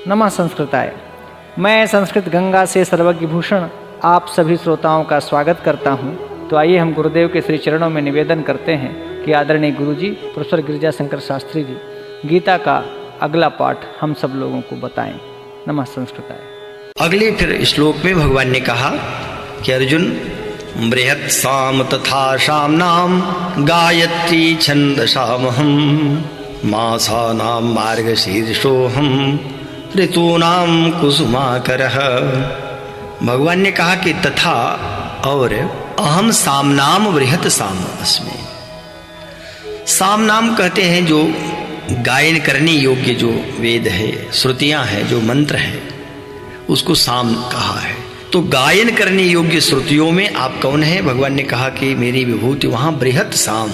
नमः संस्कृताय। मैं संस्कृत गंगा से सर्वज्ञ भूषण आप सभी श्रोताओं का स्वागत करता हूं। तो आइए हम गुरुदेव के श्री चरणों में निवेदन करते हैं कि आदरणीय गुरुजी प्रोफेसर गिरिजा शंकर शास्त्री जी गीता का अगला पाठ हम सब लोगों को बताएं। नमः संस्कृताय। अगले फिर श्लोक में भगवान ने कहा कि अर्जुन, बृहत् साम तथा शामनाम गायत्री छंदसामहम मासानाम मार्गशीर्षोहम ऋतूनाम कुसुमाकरः। भगवान ने कहा कि तथा और अहम सामनाम बृहत् साम अस्मि। सामनाम कहते हैं जो गायन करने योग्य जो वेद है, श्रुतियां हैं, जो मंत्र है, उसको साम कहा है। तो गायन करने योग्य श्रुतियों में आप कौन है? भगवान ने कहा कि मेरी विभूति वहां बृहत् साम,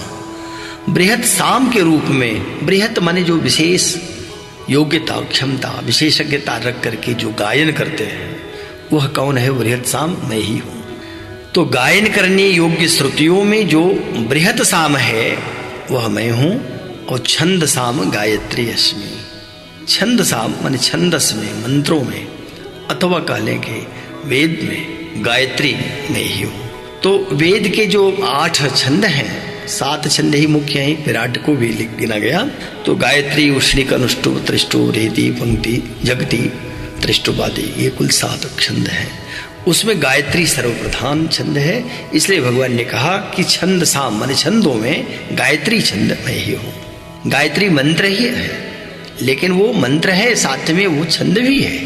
बृहत् साम के रूप में। बृहत् माने जो विशेष योग्यता, क्षमता, विशेषज्ञता रख करके जो गायन करते हैं, वह कौन है? बृहत् साम मैं ही हूं। तो गायन करने योग्य श्रुतियों में जो बृहत् साम है वह मैं हूं। और छंद साम गायत्री अस्मि। छंद साम माने छंदस में, मंत्रों में, अथवा कह लें कि वेद में गायत्री मैं ही हूं। तो वेद के जो 8 छंद हैं, 7 छंद ही मुख्य हैं, विराट को भी गिना गया। तो गायत्री, उष्णिक, अनुष्टुप, त्रिष्टुप, रेति, पंक्ति, जगति, त्रिष्टुपादि, ये कुल 7 छंद हैं। उसमें गायत्री सर्वप्रधान छंद है। इसलिए भगवान ने कहा कि छंद साम माने छंदों में गायत्री छंद मैं ही हूं। गायत्री मंत्र ही है, लेकिन वो मंत्र है, साथ में वो छंद भी है।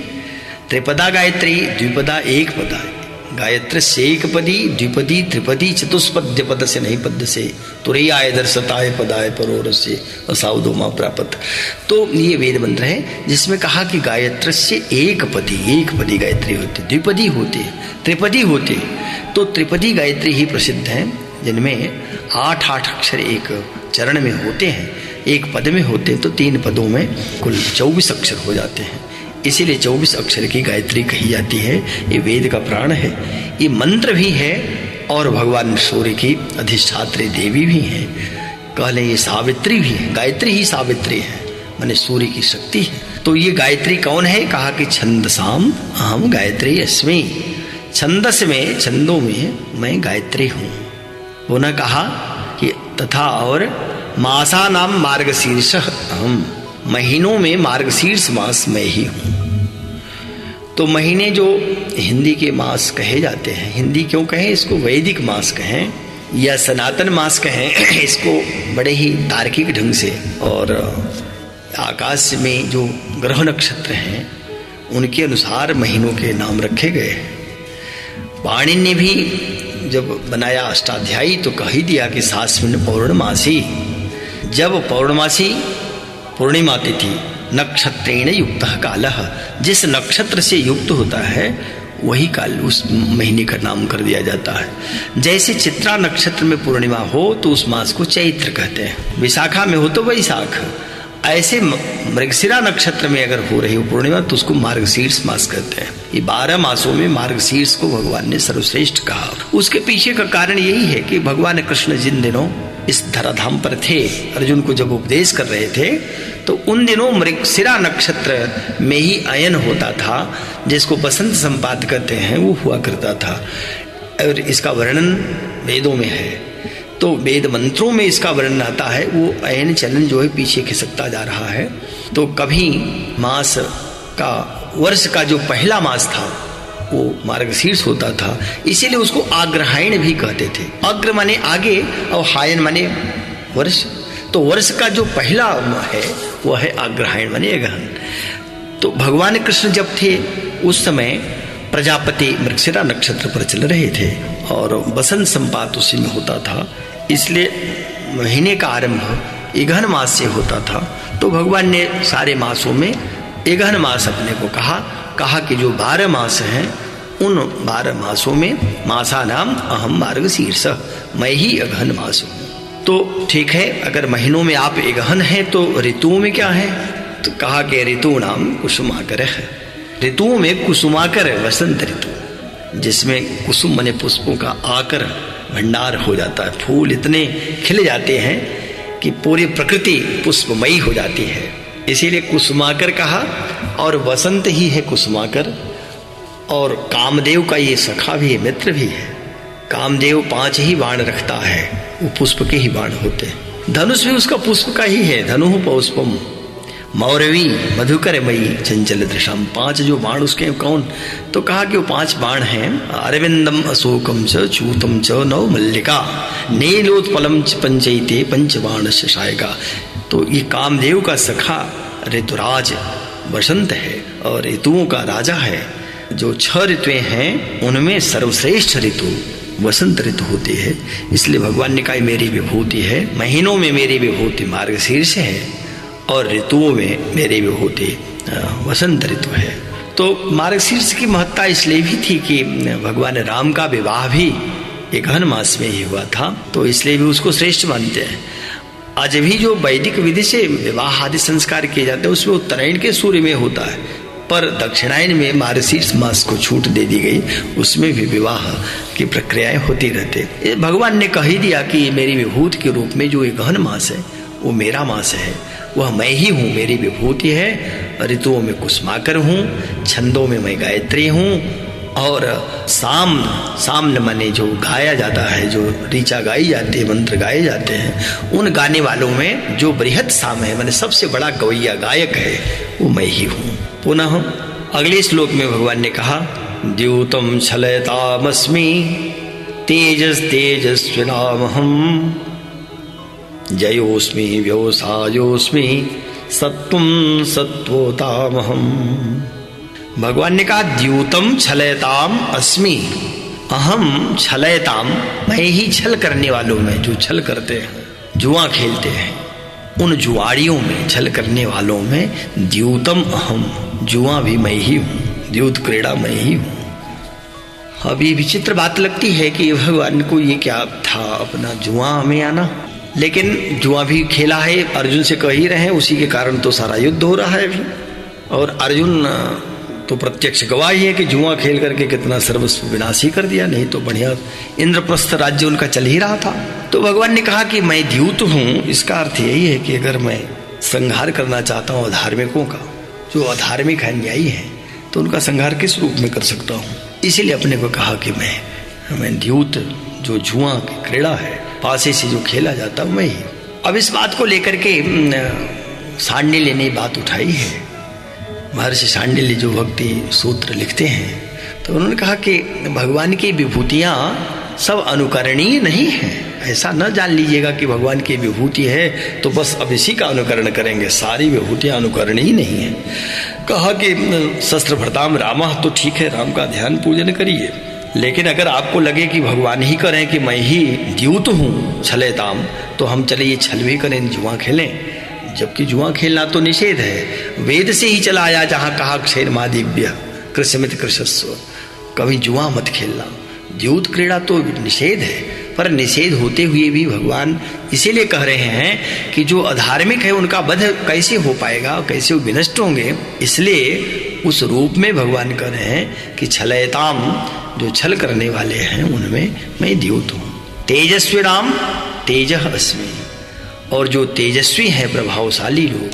त्रिपदा गायत्री, द्विपदा एक पदा, गायत्री से एक पदी, द्विपदी, त्रिपदी, चतुष्पद्य पद से नहीं पद से, तुरैयाय दर्शताय पदाय परोर से असावधो मां प्राप्त। तो ये वेद मंत्र है जिसमें कहा कि गायत्री से एक पदी गायत्री होती, द्विपदी होती, त्रिपदी होती। तो त्रिपदी गायत्री ही प्रसिद्ध है, जिनमें 8 अक्षर एक चरण में होते हैं, एक पद में होते हैं। तो 3 पदों में कुल 24 अक्षर हो जाते हैं। इसीलिए 24 अक्षर की गायत्री कही जाती है। ये वेद का प्राण है, ये मंत्र भी है, और भगवान सूर्य की अधिष्ठात्री देवी भी है। कह लें ये सावित्री भी है, गायत्री ही सावित्री है, माने सूर्य की शक्ति है। तो ये गायत्री कौन है? कहा कि छंदसाम अहम गायत्री अस्मि। छंदस में, छंदों में मैं गायत्री हूं। वो न कहा कि तथा और मासा नाम मार्गशीर्ष अहम, महीनों में मार्गशीर्ष मास मैं ही हूं। तो महीने जो हिंदी के मास कहे जाते हैं, हिंदी क्यों कहें इसको, वैदिक मास कहें या सनातन मास कहें, इसको बड़े ही तार्किक ढंग से, और आकाश में जो ग्रह नक्षत्र हैं उनके अनुसार महीनों के नाम रखे गए हैं। पाणिनि ने भी जब बनाया अष्टाध्यायी तो कह ही दिया कि सास्मिन पौर्णमासी, जब पौर्णमासी पूर्णिमा तिथि नक्षत्रेण युक्त कालः, जिस नक्षत्र से युक्त होता है वही काल उस महीने का नाम कर दिया जाता है। जैसे चित्रा नक्षत्र में पूर्णिमा हो तो उस मास को चैत्र कहते हैं, विशाखा में हो तो वैशाख। ऐसे मृगशिरा नक्षत्र में अगर हो रही हो पूर्णिमा तो उसको मार्गशीर्ष मास कहते हैं। ये 12 मासों में मार्गशीर्ष को भगवान ने सर्वश्रेष्ठ कहा। उसके पीछे का कारण यही है कि भगवान कृष्ण जिन दिनों इस धराधाम पर थे, अर्जुन को जब उपदेश कर रहे थे, तो उन दिनों मृगशिरा नक्षत्र में ही अयन होता था, जिसको बसंत संपात कहते हैं, वो हुआ करता था। और इसका वर्णन वेदों में है। तो वेद मंत्रों में इसका वर्णन आता है। वो अयन चलन जो है पीछे खिसकता जा रहा है। तो कभी मास का, वर्ष का जो पहला मास था वो मार्गशीर्ष होता था, इसीलिए उसको आग्रहायण भी कहते थे। अग्र माने आगे और हायन माने वर्ष। तो वर्ष का जो पहला है वो है आग्रहायण माने अगहन। तो भगवान कृष्ण जब थे उस समय प्रजापति मृगशिरा नक्षत्र पर चल रहे थे और बसंत संपात उसी में होता था, इसलिए महीने का आरंभ इगहन मास से होता था। तो भगवान ने सारे मासों में इगहन मास अपने को कहा कि जो 12 मास हैं उन 12 मासों में मासा नाम अहम मार्गशीर्ष, मैं ही अगहन मास हूं। तो ठीक है, अगर महीनों में आप इगहन हैं तो ऋतुओं में क्या है? तो कहा कि ऋतु नाम कुसुमाकर है। ऋतुओं में कुसुमाकर है वसंत ऋतु, जिसमें कुसुम माने पुष्पों का आकर भंडार हो जाता है। फूल इतने खिल जाते हैं कि पूरी प्रकृति पुष्पमयी हो जाती है, इसीलिए कुसुमाकर कहा। और वसंत ही है कुसुमाकर, और कामदेव का ये सखा भी है, मित्र भी है। कामदेव 5 ही बाण रखता है, वो पुष्प के ही बाण होते हैं। धनुष भी उसका पुष्प का ही है, धनु पौष्पम मौरवी मधुकरमयी चंचल दृशम। 5 जो बाण उसके कौन, तो कहा कि वो 5 बाण हैं। अरविंदम अशोकम च चूतम च नौ मल्लिका नीलोत्पलम च पंचैते पंचबाण शशायका। तो ये कामदेव का सखा ऋतुराज वसंत है और ऋतुओं का राजा है। जो 6 ऋतुएं हैं उनमें सर्वश्रेष्ठ ऋतु वसंत ऋतु होती है। इसलिए भगवान ने कहा मेरी विभूति है, महीनों में मेरी विभूति मार्गशीर्ष है और ऋतुओं में मेरी विभूति वसंत ऋतु है। तो मार्गशीर्ष की महत्ता इसलिए भी थी कि भगवान राम का विवाह भी एक गहन मास में ही हुआ था, तो इसलिए भी उसको श्रेष्ठ मानते हैं। आज भी जो वैदिक विधि से विवाह आदि संस्कार किए जाते हैं उसमें उत्तरायण के सूर्य में होता है, पर दक्षिणायन में मार्गशीर्ष मास को छूट दे दी गई, उसमें भी विवाह की प्रक्रियाएं होती रहते। भगवान ने कह ही दिया कि मेरी विभूति के रूप में जो एक गहन मास है वो मेरा मास है, वह मैं ही हूँ, मेरी विभूति है। ऋतुओं में कुसुमाकर हूँ, छंदों में मैं गायत्री हूँ, और सामने माने जो गाया जाता है, जो ऋचा गाई जाती है, मंत्र गाए जाते हैं, उन गाने वालों में जो बृहत साम है, माने सबसे बड़ा गवैया गायक है, वो मैं ही हूँ। पुनः अगले श्लोक में भगवान ने कहा द्यूतम छलयतामस्मि तेजस्विनामहम जयोस्मि व्यवसायोस्मि सत्वं सत्वोतामहम। भगवान ने कहा द्यूतम छलयताम अस्मि, अहम छलयताम, मैं ही छल करने वालों में, जो छल करते हैं, जुआ खेलते हैं, उन जुआड़ियों में, छल करने वालों में द्यूतम अहम, जुआ भी मैं ही हूँ, द्यूत क्रीड़ा मैं ही हूँ। अब ये विचित्र बात लगती है कि भगवान को ये क्या था अपना जुआ में आना, लेकिन जुआ भी खेला है, अर्जुन से कह ही रहे हैं, उसी के कारण तो सारा युद्ध हो रहा है अभी। और अर्जुन तो प्रत्यक्ष गवाही है कि जुआ खेल करके कितना सर्वस्व विनाशी कर दिया, नहीं तो बढ़िया इंद्रप्रस्थ राज्य उनका चल ही रहा था। तो भगवान ने कहा कि मैं द्यूत हूँ, इसका अर्थ यही है कि अगर मैं संहार करना चाहता हूँ अधार्मिकों का, जो अधार्मिक है, न्यायी है, तो उनका संहार किस रूप में कर सकता हूँ। इसीलिए अपने को कहा कि मैं द्यूत, जो जुआ की क्रीड़ा है, पासे से जो खेला जाता मैं ही। अब इस बात को लेकर के सांडिल्य ने बात उठाई है। महर्षि सांडिल्य जो भक्ति सूत्र लिखते हैं, तो उन्होंने कहा कि भगवान की विभूतियां सब अनुकरणीय नहीं है। ऐसा न जान लीजिएगा कि भगवान की विभूति है तो बस अब इसी का अनुकरण करेंगे, सारी विभूतियां अनुकरणीय नहीं है। कहा कि शस्त्र भरताम रामा, तो ठीक है, राम का ध्यान पूजन करिए, लेकिन अगर आपको लगे कि भगवान ही करें कि मैं ही द्यूत हूँ छलेताम, तो हम चले ये छल भी करें, जुआ खेलें, जबकि जुआ खेलना तो निषेध है। वेद से ही चला आया, जहाँ कहा क्षेर मादिव्य कृष्मित कृषस्व, कभी जुआ मत खेलना। द्यूत क्रीड़ा तो निषेध है, पर निषेध होते हुए भी भगवान इसीलिए कह रहे हैं कि जो अधार्मिक है उनका वध कैसे हो पाएगा, कैसे वो विनष्ट होंगे। इसलिए उस रूप में भगवान कह रहे हैं कि छलयताम, जो छल करने वाले हैं उनमें मैं द्यूत हूँ। तेजस्वी राम तेजः अस्मि, और जो तेजस्वी है, प्रभावशाली लोग,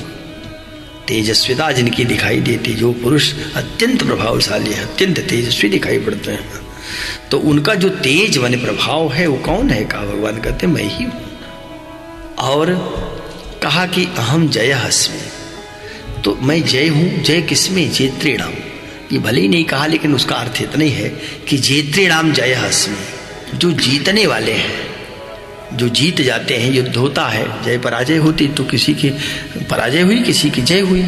तेजस्विता जिनकी दिखाई देती, जो पुरुष अत्यंत प्रभावशाली है, अत्यंत तेजस्वी दिखाई पड़ते हैं, तो उनका जो तेज माने प्रभाव है वो कौन है? कहा भगवान कहते मैं ही हूं। और कहा कि अहम जय अस्मि, तो मैं जय हूं। जय किसमें? जेत्रीणाम। ये भले ही नहीं कहा, लेकिन उसका अर्थ इतना ही है कि जेत्रीणाम जय अस्मि, जो जीतने वाले हैं, जो जीत जाते हैं, युद्ध होता है, जय पराजय होती, तो किसी की पराजय हुई, किसी की जय हुई,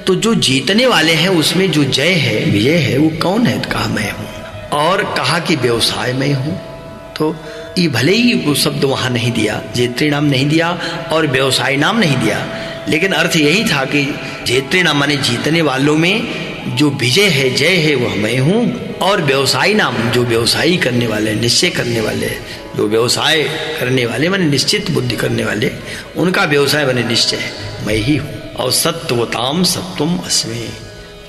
तो जो जीतने वाले हैं उसमें जो जय है, विजय है, वो कौन है? कहा मैं हूं। और कहा कि व्यवसाय में हूं, तो ये भले ही वो शब्द वहां नहीं दिया, जेत्री नाम नहीं दिया और व्यवसाय नाम नहीं दिया, लेकिन अर्थ यही था कि जेत्री नाम माने जीतने वालों में जो विजय है, जय है, वह मैं हूं। और व्यवसाय नाम, जो व्यवसायी करने वाले, निश्चय करने वाले, जो व्यवसाय करने वाले माने निश्चित बुद्धि करने वाले, उनका व्यवसाय माने निश्चय मैं ही हूं। और सत्वताम सत्वम अस्मि,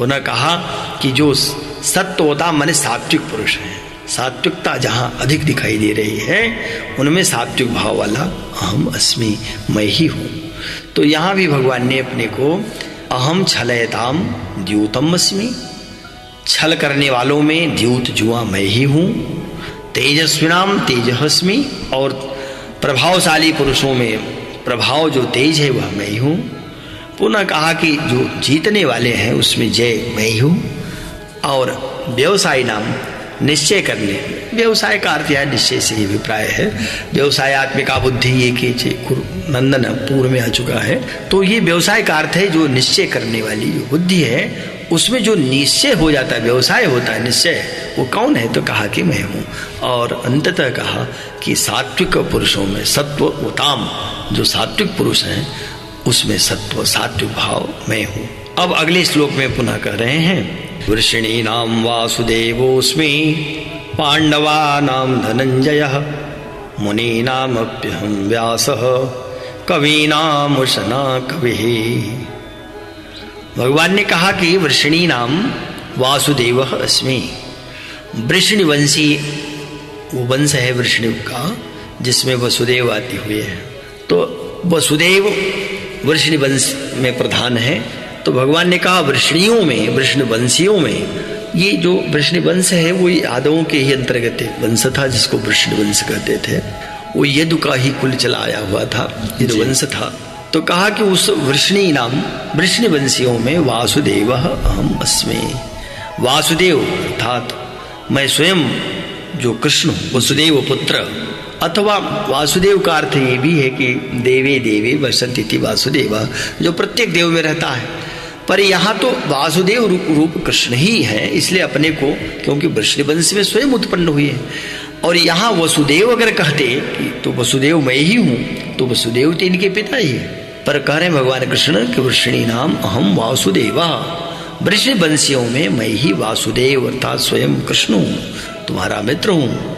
उन्होंने कहा कि जो सत्वता माने सात्विक पुरुष है, सात्विकता जहां अधिक दिखाई दे रही है उनमें सात्विक भाव वाला अहम अस्मि, मैं ही हूं। तो यहां भी भगवान ने अपने को अहम छलयताम द्यूतम अस्मि, छल करने वालों में द्यूत जुआ मैं ही हूँ। तेजस्विनाम तेजस्मी, और प्रभावशाली पुरुषों में प्रभाव जो तेज है वह मैं ही हूँ। पुनः कहा कि जो जीतने वाले हैं उसमें जय मैं ही हूँ। और व्यवसाय नाम, निश्चय करने, व्यवसाय का अर्थ यह निश्चय से ही अभिप्राय है। व्यवसायत्मिका बुद्धि ये कि नंदन पूर्व में आ चुका है। तो ये व्यवसाय का अर्थ है जो निश्चय करने वाली जो बुद्धि है, उसमें जो निश्चय हो जाता है, व्यवसाय होता है निश्चय, वो कौन है? तो कहा कि मैं हूँ। और अंततः कहा कि सात्विक पुरुषों में सत्व उताम, जो सात्विक पुरुष हैं उसमें सत्व सात्विक भाव मैं हूँ। अब अगले श्लोक में पुनः कह रहे हैं, वृषणी नाम वासुदेवोस्मि, पांडवा नाम धनंजयः, मुनि नाम अप्यहम व्यासः, कवि नाम उशना कविः। भगवान ने कहा कि वृषणी नाम वासुदेवः अस्मि, वृषणिवंशी वो वंश है वृषणी का जिसमें वसुदेव आदि हुए हैं। तो वसुदेव वृषणी वंश में प्रधान है। तो भगवान ने कहा वृषणियों में, वृषणवंशियों में, ये जो वृषणी वंश है वो यादवों के ही अंतर्गत वंश था जिसको वृषणी वंश कहते थे। वो यदु का ही कुल चला आया हुआ था, यदु वंश था। तो कहा कि उस वृषणी नाम वृषणी वंशियों में वासुदेव अहम अस्मि, वासुदेव अर्थात मैं स्वयं जो कृष्ण वसुदेव पुत्र, अथवा वासुदेव का अर्थ ये भी है कि देवे देवे वसंती वासुदेवा, जो प्रत्येक देव में रहता है। पर यहाँ तो वासुदेव रूप कृष्ण ही है, इसलिए अपने को, क्योंकि वृषणी वंश में स्वयं उत्पन्न हुए हैं। और यहाँ वसुदेव अगर कहते कि तो वसुदेव मैं ही हूँ, तो वसुदेव तो इनके पिता ही है। पर कह रहे भगवान कृष्ण कि वृषणी नाम अहम वासुदेवा, वृषणी वंशियों में मैं ही वासुदेव अर्थात स्वयं कृष्ण हूँ, तुम्हारा मित्र हूँ।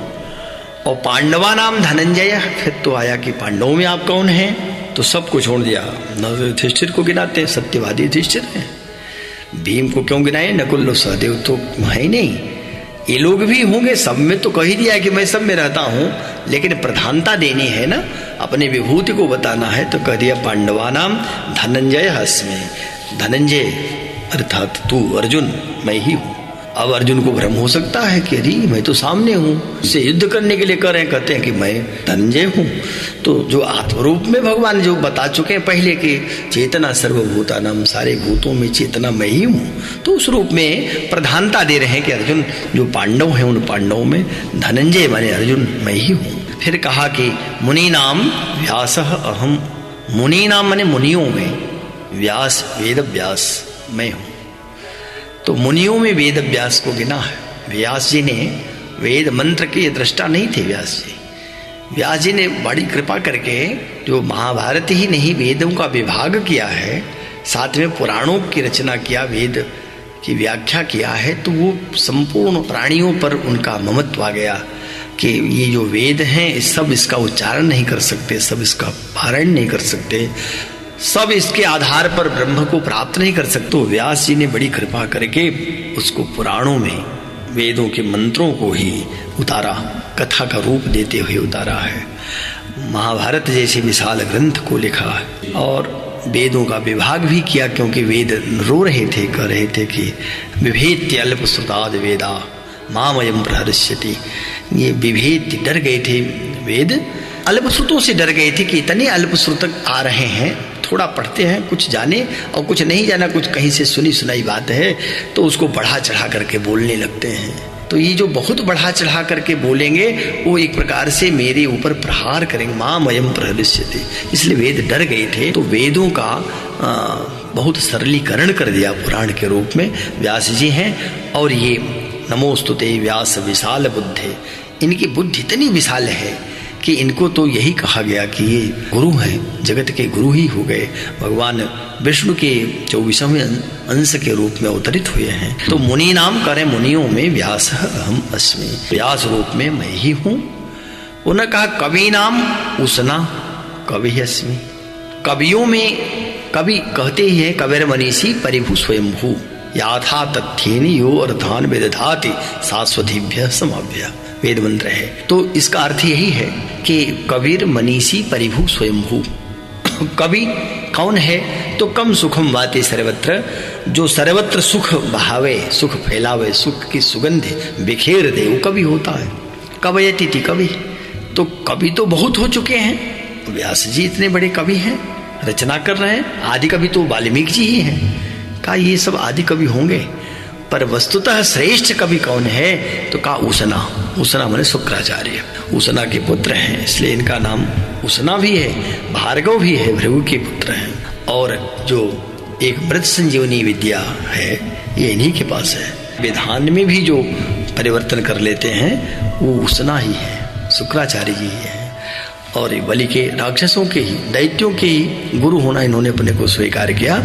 और पांडवा नाम धनंजय, फिर तो आया कि पांडवों में आप कौन हैं? तो सबको छोड़ दिया। युधिष्ठिर को गिनाते हैं, सत्यवादी युधिष्ठिर हैं। भीम को क्यों गिनाए? नकुल और सहदेव तो है नहीं, ये लोग भी होंगे। सब में तो कह ही दिया कि मैं सब में रहता हूँ, लेकिन प्रधानता देनी है ना, अपने विभूति को बताना है। तो कह दिया पांडवा नाम धनंजय अस्मि, धनंजय अर्थात तू अर्जुन मैं ही हूँ। अब अर्जुन को भ्रम हो सकता है कि अरे मैं तो सामने हूँ, इससे युद्ध करने के लिए कर रहे हैं, कहते हैं कि मैं धनंजय हूँ। तो जो आत्मरूप में भगवान जो बता चुके हैं पहले कि चेतना सर्वभूतानाम, सारे भूतों में चेतना मैं ही हूँ, तो उस रूप में प्रधानता दे रहे हैं कि अर्जुन जो पांडव हैं उन पांडवों में धनंजय माने अर्जुन मैं ही हूँ। फिर कहा कि मुनि नाम व्यास अहम, मुनि नाम माने मुनियों में, व्यास वेद व्यास मैं हूँ। तो मुनियों में वेद व्यास को गिना है। व्यास जी ने वेद मंत्र के दृष्टा नहीं थे। व्यास जी ने बड़ी कृपा करके जो महाभारत ही नहीं वेदों का विभाग किया है, साथ में पुराणों की रचना किया, वेद की व्याख्या किया है, तो वो संपूर्ण प्राणियों पर उनका ममत्व आ गया कि ये जो वेद हैं सब इसका उच्चारण नहीं कर सकते, सब इसका पारायण नहीं कर सकते, सब इसके आधार पर ब्रह्म को प्राप्त नहीं कर सकते। तो व्यास जी ने बड़ी कृपा करके उसको पुराणों में वेदों के मंत्रों को ही उतारा, कथा का रूप देते हुए उतारा है। महाभारत जैसे विशाल ग्रंथ को लिखा है और वेदों का विभाग भी किया, क्योंकि वेद रो रहे थे, कह रहे थे कि विभेत्य अल्पश्रुताद वेदा मामयम प्रहर्ष्यति। ये विभेद डर गए थे, वेद अल्पश्रुतों से डर गए थे कि इतने अल्पश्रुत आ रहे हैं, थोड़ा पढ़ते हैं, कुछ जाने और कुछ नहीं जाना, कुछ कहीं से सुनी सुनाई बात है तो उसको बढ़ा चढ़ा करके बोलने लगते हैं। तो ये जो बहुत बढ़ा चढ़ा करके बोलेंगे वो एक प्रकार से मेरे ऊपर प्रहार करेंगे, मामयम प्रहर्ष्यति। इसलिए वेद डर गए थे। तो वेदों का बहुत सरलीकरण कर दिया पुराण के रूप में व्यास जी हैं। और ये नमोस्तुते व्यास विशाल बुद्धे, इनकी बुद्धि इतनी विशाल है कि इनको तो यही कहा गया कि ये गुरु हैं, जगत के गुरु ही हो गए। भगवान विष्णु के 24वें अंश के रूप में अवतरित हुए हैं। तो मुनि नाम करें, मुनियों में व्यास अहम अस्मि, व्यास रूप में मैं ही हूँ। उन्होंने कहा कवि नाम उसना कवि अस्मि, कवियों में कवि कहते ही है कविर मनीषी परिभू स्वयंभू, याथा तथ्येन यो अर्थान वेदधाति शाश्वतीभ्य समाभ्य, वेद मंत्र है। तो इसका अर्थ यही है कि कबीर मनीषी परिभू स्वयंभू, कवि कौन है? तो कम सुखम वाते सर्वत्र, जो सर्वत्र सुख बहावे, सुख फैलावे, सुख की सुगंध बिखेर दे, वो कवि होता है। कवयति कवि, तो कवि तो बहुत हो चुके हैं। व्यास जी इतने बड़े कवि हैं, रचना कर रहे हैं। आदि कवि तो वाल्मीकि जी ही हैं। कहा ये सब आदि कवि होंगे, पर वस्तुतः श्रेष्ठ कवि कौन है? तो कहा उसना। उसना माने शुक्राचार्य, उसना के पुत्र हैं, इसलिए इनका नाम उसना भी है, भार्गव भी है, भृगु के पुत्र हैं। और जो एक मृत संजीवनी विद्या है ये इन्हीं के पास है। विधान में भी जो परिवर्तन कर लेते हैं वो उसना ही है, शुक्राचार्य जी ही है। और बलि के राक्षसों के ही, दैत्यों के ही गुरु होना इन्होंने अपने को स्वीकार किया।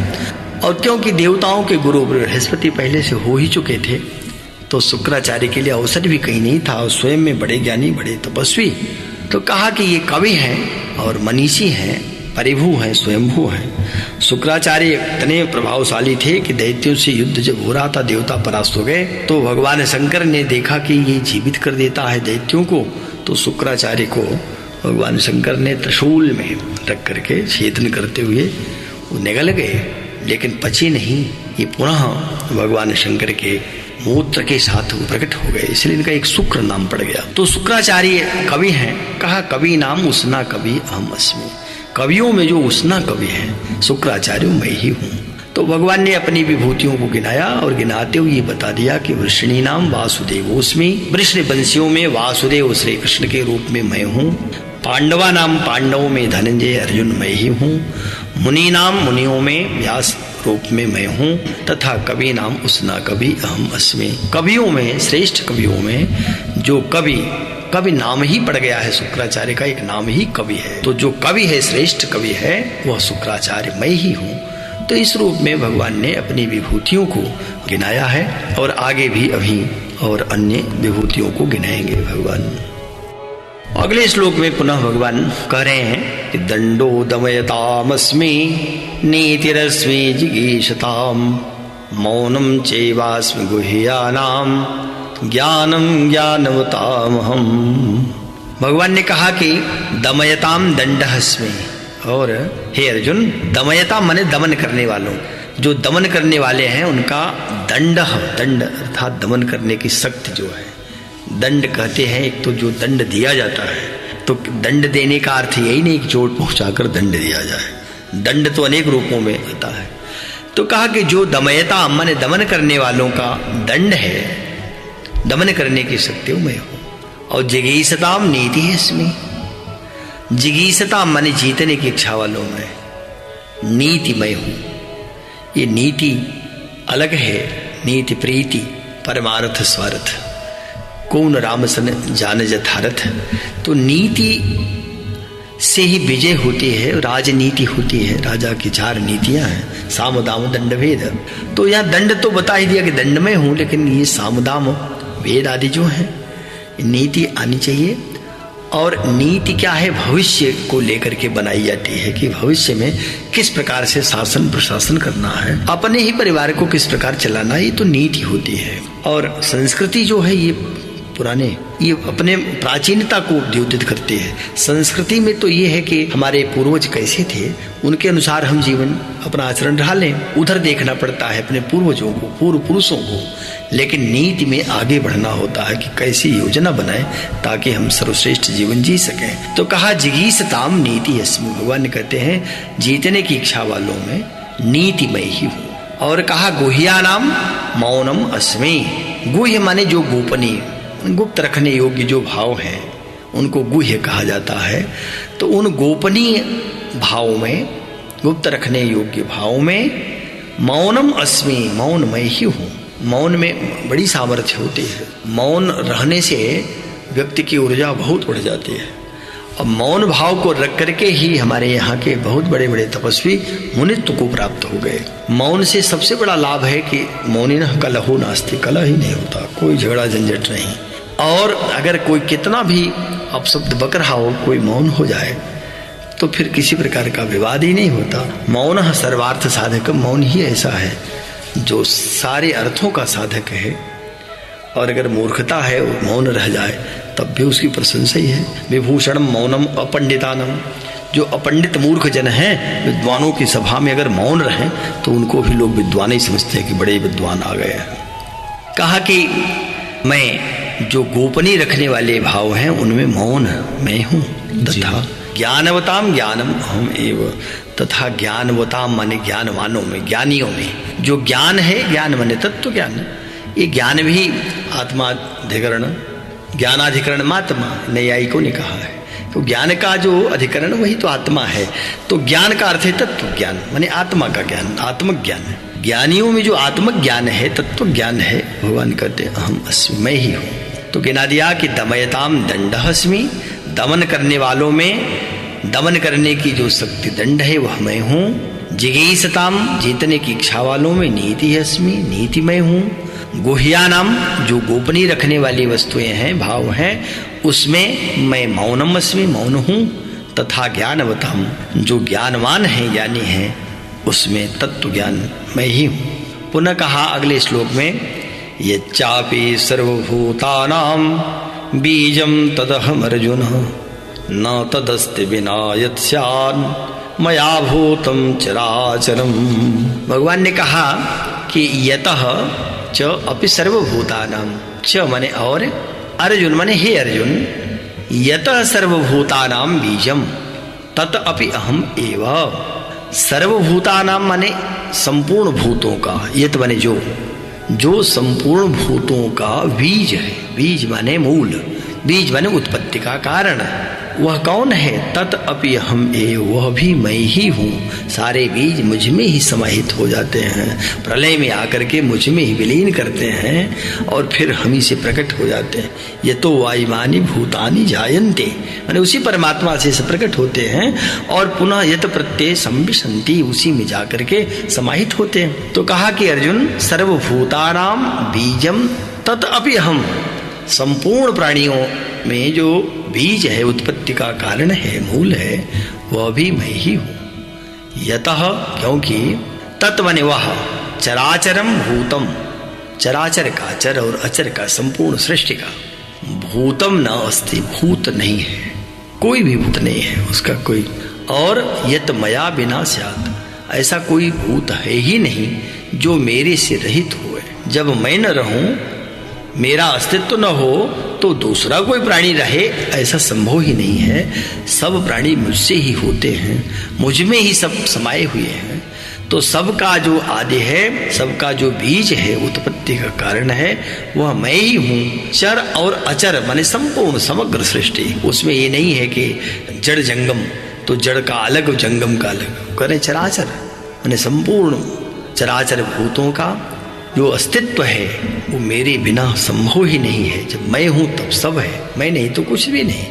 और क्योंकि देवताओं के गुरु बृहस्पति पहले से हो ही चुके थे, तो शुक्राचार्य के लिए अवसर भी कहीं नहीं था, और स्वयं में बड़े ज्ञानी, बड़े तपस्वी। तो कहा कि ये कवि हैं और मनीषी हैं, परिभू हैं, स्वयंभू हैं। शुक्राचार्य इतने प्रभावशाली थे कि दैत्यों से युद्ध जब हो रहा था, देवता परास्त हो गए, तो भगवान शंकर ने देखा कि ये जीवित कर देता है दैत्यों को। तो शुक्राचार्य को भगवान शंकर ने त्रिशूल में रख करके छेदन करते हुए वो निगल गए, लेकिन पचे नहीं। ये पुनः भगवान शंकर के मूत्र के साथ प्रकट हो गए, इसलिए इनका एक शुक्र नाम पड़ गया। तो शुक्राचार्य कवि हैं। कहा कवि नाम उसना कवि अहम अस्मि, कवियों में जो उसना कवि है शुक्राचार्य मैं ही हूँ। तो भगवान ने अपनी विभूतियों को गिनाया और गिनाते हुए ये बता दिया कि वृषणी नाम वासुदेवोस्मि, वृष्ण वंशियों में वासुदेव श्री कृष्ण के रूप में मैं हूँ। पांडवा नाम पांडवों में धनंजय अर्जुन मैं ही हूँ। मुनि नाम मुनियों में व्यास रूप में मैं हूँ। तथा कवि नाम उसना कवि अहम अस्मि, कवियों में श्रेष्ठ कवियों में जो कवि नाम ही पड़ गया है, शुक्राचार्य का एक नाम ही कवि है। तो जो कवि है, श्रेष्ठ कवि है, वह शुक्राचार्य मैं ही हूँ। तो इस रूप में भगवान ने अपनी विभूतियों को गिनाया है, और आगे भी अभी और अन्य विभूतियों को गिनाएंगे भगवान। अगले श्लोक में पुनः भगवान कह रहे हैं कि दंडो दमयतामस्मि नीतिरस्मि जिगीषताम मौनम चैवास्मि गुह्यानाम ज्ञानम ज्ञानवतामहम। भगवान ने कहा कि दमयताम दंडहस्मि, और हे अर्जुन, दमयता माने दमन करने वालों, जो दमन करने वाले हैं उनका दंड अर्थात दमन करने की शक्ति जो है। दंड कहते हैं एक तो जो दंड दिया जाता है, तो दंड देने का अर्थ यही नहीं कि चोट पहुंचाकर दंड दिया जाए, दंड तो अनेक रूपों में आता है। तो कहा कि जो दमयता माने दमन करने वालों का दंड है, दमन करने की शक्ति मैं हूं। और जिगीषताम नीति है इसमें, जिगीषता माने जीतने की इच्छा वालों में नीति मैं हूं। ये नीति अलग है, नीति प्रीति परमार्थ स्वार्थ, कौन राम सन जान जथारथ। तो नीति से ही विजय होती है, राजनीति होती है, राजा की 4 नीतियां हैं, साम दाम दंड भेद। तो यहाँ दंड तो बता ही दिया कि दंड में हूं, लेकिन ये साम दाम वेद आदि जो है नीति आनी चाहिए। और नीति क्या है? भविष्य को लेकर के बनाई जाती है कि भविष्य में किस प्रकार से शासन प्रशासन करना है, अपने ही परिवार को किस प्रकार चलाना, ये तो नीति होती है। और संस्कृति जो है ये पुराने, ये अपने प्राचीनता को द्योतित करते हैं। संस्कृति में तो ये है कि हमारे पूर्वज कैसे थे, उनके अनुसार हम जीवन अपना आचरण ढालें, उधर देखना पड़ता है अपने पूर्वजों को, पूर्व पुरुषों को। लेकिन नीति में आगे बढ़ना होता है कि कैसी योजना बनाएं ताकि हम सर्वश्रेष्ठ जीवन जी सकें। तो कहा जिगीषताम नीति अस्मि, भगवान कहते हैं जीतने की इच्छा वालों में नीति मैं ही हूँ। और कहा गुह्यानाम मौनम अस्मि, गुह्य माने जो गोपनीय, गुप्त रखने योग्य जो भाव हैं उनको गुह्य कहा जाता है। तो उन गोपनीय भाव में, गुप्त रखने योग्य भाव में मौनम अस्मि, मौन मैं ही हूँ। मौन में बड़ी सामर्थ्य होती है, मौन रहने से व्यक्ति की ऊर्जा बहुत बढ़ जाती है। और मौन भाव को रख करके ही हमारे यहाँ के बहुत बड़े बड़े तपस्वी मुनित्व को प्राप्त हो गए। मौन से सबसे बड़ा लाभ है कि मौनिनः कलहो नास्ति, कलह ही नहीं होता, कोई झगड़ा झंझट नहीं। और अगर कोई कितना भी अपशब्द बक रहा हो, कोई मौन हो जाए तो फिर किसी प्रकार का विवाद ही नहीं होता। मौन सर्वार्थ साधक, मौन ही ऐसा है जो सारे अर्थों का साधक है। और अगर मूर्खता है मौन रह जाए तब भी उसकी प्रशंसा ही है। विभूषणम मौनम अपंडितानम, जो अपंडित मूर्ख जन हैं, विद्वानों की सभा में अगर मौन रहें तो उनको भी लोग विद्वान ही समझते हैं कि बड़े विद्वान आ गए हैं। कहा कि मैं जो गोपनीय रखने वाले भाव हैं उनमें मौन मैं हूं, तथा ज्ञानवताम ज्ञानम अहम एव, तथा ज्ञानवताम माने ज्ञानवानों में, ज्ञानियों में जो ज्ञान है, ज्ञान माने तत्व ज्ञान, ये ज्ञान भी आत्माधिकरण, ज्ञानाधिकरण मात्मा नैयायिकों ने कहा है। तो ज्ञान का जो अधिकरण वही तो आत्मा है। तो ज्ञान का अर्थ है तत्व ज्ञान, माने आत्मा का ज्ञान, आत्मक ज्ञान। ज्ञानियों में जो आत्मक ज्ञान है, तत्व ज्ञान है, भगवान कहते अहम अस्मि, मैं ही हूं। तो गिना दिया कि दमयताम दंडहस्मि, दमन करने वालों में दमन करने की जो शक्ति दंड है वह मैं हूं। जिगीषताम, जीतने की इच्छा वालों में नीति अस्मि, नीति मैं हूं। गुह्यानाम, जो गोपनीय रखने वाली वस्तुएं हैं, भाव हैं, उसमें मैं मौनम अस्मि, मौन हूं। तथा ज्ञानवताम, जो ज्ञानवान है, ज्ञानी है, उसमें तत्व ज्ञान मैं ही हूं। पुनः कहा अगले श्लोक में, यच्चापि सर्वभूतानां बीजं तदहम अर्जुन न तदस्ति विना यत् स्यात् मया भूतं चराचरम। भगवान ने कहा कि यतः च अपि सर्वभूतानां, च माने और, अर्जुन माने हे अर्जुन, यतः सर्वभूतानां बीजम तत अपि अहम एव। सर्वभूतानां माने संपूर्ण भूतों का, यत माने जो संपूर्ण भूतों का बीज है, बीज माने मूल, बीज माने उत्पत्ति का कारण, वह कौन है? तत् अपि अहम एव, वह भी मैं ही हूँ। सारे बीज मुझ में ही समाहित हो जाते हैं, प्रलय में आकर के मुझ में ही विलीन करते हैं और फिर हम ही से प्रकट हो जाते हैं। ये तो वायुमानी भूतानि जायन्ते, माने उसी परमात्मा से प्रकट होते हैं और पुनः यत प्रत्यय संविशन्ति, उसी में जाकर के समाहित होते हैं। तो कहा कि अर्जुन, सर्वभूतानां बीजम तत् अपि अहम, संपूर्ण प्राणियों में जो बीज है, उत्पत्ति का कारण है, मूल है, वह भी मैं ही हूं। यतः, क्योंकि तत् माने वह, चराचरम भूतम, चराचर का, चर और अचर का, संपूर्ण सृष्टि का, भूतम न अस्ति, भूत नहीं है, कोई भी भूत नहीं है उसका कोई, और यत मया बिना स्यात्, ऐसा कोई भूत है ही नहीं जो मेरे से रहित हो। जब मैं न रहूं, मेरा अस्तित्व न हो, तो दूसरा कोई प्राणी रहे, ऐसा संभव ही नहीं है। सब प्राणी मुझसे ही होते हैं, मुझ में ही सब समाये हुए हैं। तो सबका जो आदि है, सबका जो बीज है, उत्पत्ति का कारण है, वह मैं ही हूँ। चर और अचर माने संपूर्ण समग्र सृष्टि, उसमें ये नहीं है कि जड़ जंगम, तो जड़ का अलग जंगम का अलग, करें चराचर माने संपूर्ण चराचर भूतों का जो अस्तित्व है वो मेरे बिना संभव ही नहीं है। जब मैं हूं तब सब है, मैं नहीं तो कुछ भी नहीं।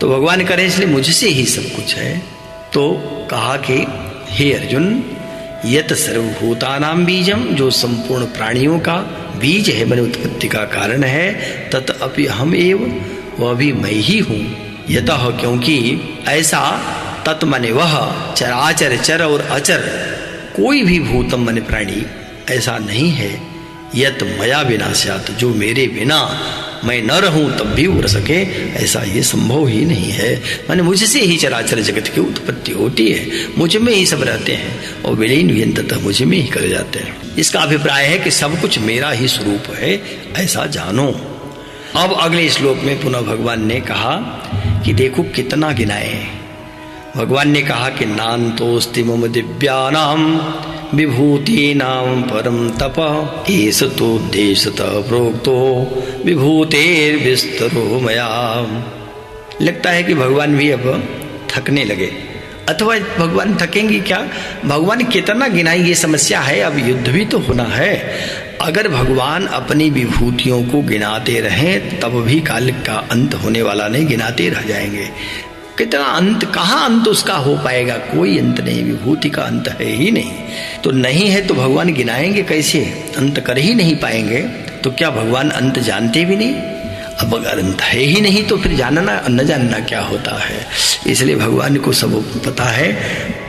तो भगवान करे इसलिए मुझसे ही सब कुछ है। तो कहा कि हे अर्जुन, यत सर्वभूतानां बीजम, जो संपूर्ण प्राणियों का बीज है, मैंने उत्पत्ति का कारण है, तत अपि अहम एव, वह भी मैं ही हूं। यतः, क्योंकि ऐसा, तत् माने वह, चराचर, चर और अचर, कोई भी भूतम माने प्राणी ऐसा नहीं है, यत मया बिना स्यात्, जो मेरे बिना मैं न रहूं तब भी उड़ सके, ऐसा ये संभव ही नहीं है। माने मुझसे ही चराचर जगत की उत्पत्ति होती है, मुझ में ही सब रहते हैं और विलीन भी अंततः मुझ में ही कर जाते हैं। इसका अभिप्राय है कि सब कुछ मेरा ही स्वरूप है, ऐसा जानो। अब अगले श्लोक में पुनः भगवान ने कहा कि देखो कितना गिनाए। भगवान ने कहा कि नान्तोस्ति मम दिव्यानाम विभूतीनां परम तप, एष तोद्देशतः प्रोक्तो विभूतेर्विस्तरो मया। लगता है कि भगवान भी अब थकने लगे, अथवा भगवान थकेंगे क्या? भगवान कितना गिनाएंगे, समस्या है। अब युद्ध भी तो होना है। अगर भगवान अपनी विभूतियों को गिनाते रहें तब भी काल का अंत होने वाला नहीं, गिनाते रह जाएंगे। कितना अंत, कहाँ अंत उसका हो पाएगा? कोई अंत नहीं, विभूति का अंत है ही नहीं। तो नहीं है तो भगवान गिनाएंगे कैसे? अंत कर ही नहीं पाएंगे। तो क्या भगवान अंत जानते भी नहीं? अब अगर अंत है ही नहीं तो फिर जानना न जानना क्या होता है। इसलिए भगवान को सब पता है,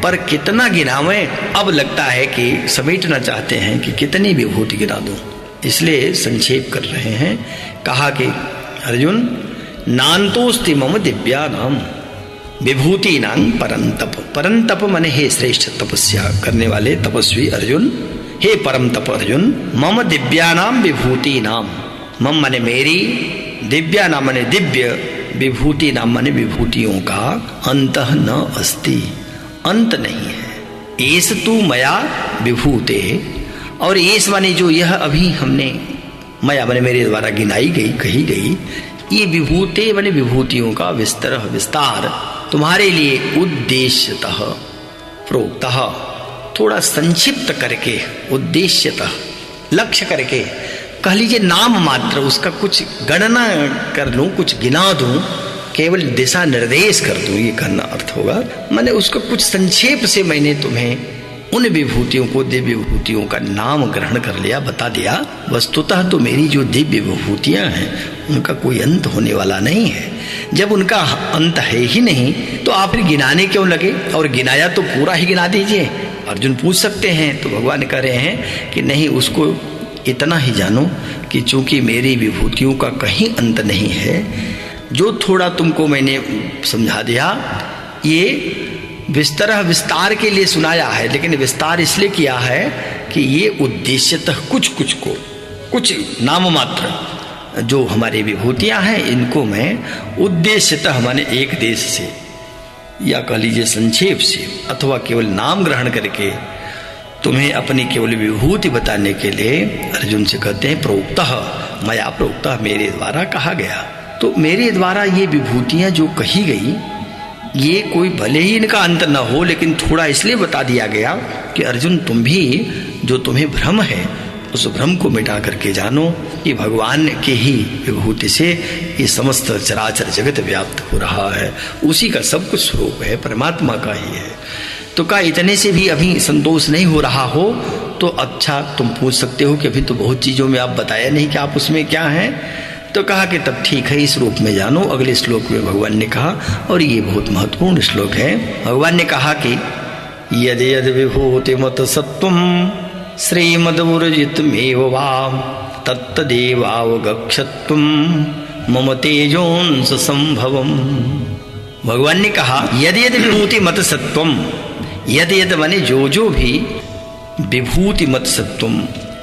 पर कितना गिनावे। अब लगता है कि समेटना चाहते हैं कि कितनी विभूति गिना दूं, इसलिए संक्षेप कर रहे हैं। कहा कि अर्जुन, नान्तोस्ति मम दिव्यानाम, विभूति नाम परम तप। परम तप माने हे श्रेष्ठ तपस्या करने वाले तपस्वी अर्जुन, हे परम तप अर्जुन, मम दिव्या नाम विभूति नाम, मम माने मेरी, दिव्या नाम माने दिव्य, विभूति नाम माने विभूतियों का अंतः न अस्ति, अंत नहीं है। एस तू मया विभूते, और एस माने जो यह अभी हमने मया माने मेरे द्वारा गिनाई गई कही गई, ये विभूते माने विभूतियों का विस्तार तुम्हारे लिए उद्देश्यतः प्रोक्तः, थोड़ा संक्षिप्त करके, उद्देश्यतः लक्ष्य करके कह लीजिए, नाम मात्र उसका कुछ गणना कर लूं, कुछ गिना दूं, केवल दिशा निर्देश कर दूं, ये कहना अर्थ होगा। मैंने उसको कुछ संक्षेप से मैंने तुम्हें उन विभूतियों को, दिव्य विभूतियों का नाम ग्रहण कर लिया, बता दिया। वस्तुतः तो मेरी जो दिव्य विभूतियां हैं उनका कोई अंत होने वाला नहीं है। जब उनका अंत है ही नहीं तो आप फिर गिनाने क्यों लगे? और गिनाया तो पूरा ही गिना दीजिए। अर्जुन पूछ सकते हैं, तो भगवान कह रहे हैं कि नहीं, उसको इतना ही जानो कि चूंकि मेरी विभूतियों का कहीं अंत नहीं है, जो थोड़ा तुमको मैंने समझा दिया, ये विस्तार के लिए सुनाया है, लेकिन विस्तार इसलिए किया है कि ये उद्देश्यतः कुछ नाम मात्र जो हमारी विभूतियां हैं, इनको मैं उद्देश्यतः माने एक देश से या कह लीजिए संक्षेप से अथवा केवल नाम ग्रहण करके तुम्हें अपनी केवल विभूति बताने के लिए अर्जुन से कहते हैं प्रोक्तः मया प्रोक्तः, मेरे द्वारा कहा गया। तो मेरे द्वारा ये विभूतियां जो कही गई, ये कोई भले ही इनका अंत न हो, लेकिन थोड़ा इसलिए बता दिया गया कि अर्जुन तुम भी जो तुम्हें भ्रम है उस भ्रम को मिटा करके जानो कि भगवान के ही विभूति से ये समस्त चराचर जगत व्याप्त हो रहा है, उसी का सब कुछ स्वरूप है, परमात्मा का ही है। तो का इतने से भी अभी संतोष नहीं हो रहा हो तो अच्छा तुम पूछ सकते हो कि अभी तो बहुत चीजों में आप बताया नहीं कि आप उसमें क्या हैं। तो कहा कि तब ठीक है, इस रूप में जानो। अगले श्लोक में भगवान ने कहा, और ये बहुत महत्वपूर्ण श्लोक है, भगवान ने कहा कि यद यद विभूति मत सत्वम श्रीमदुर्जितमेव वा तत्तदेवावगच्छत्वम मम तेजोंस संभवम। भगवान ने कहा यद यद विभूति मत सत्वम, यद यद माने जो भी विभूति मत सत्वम,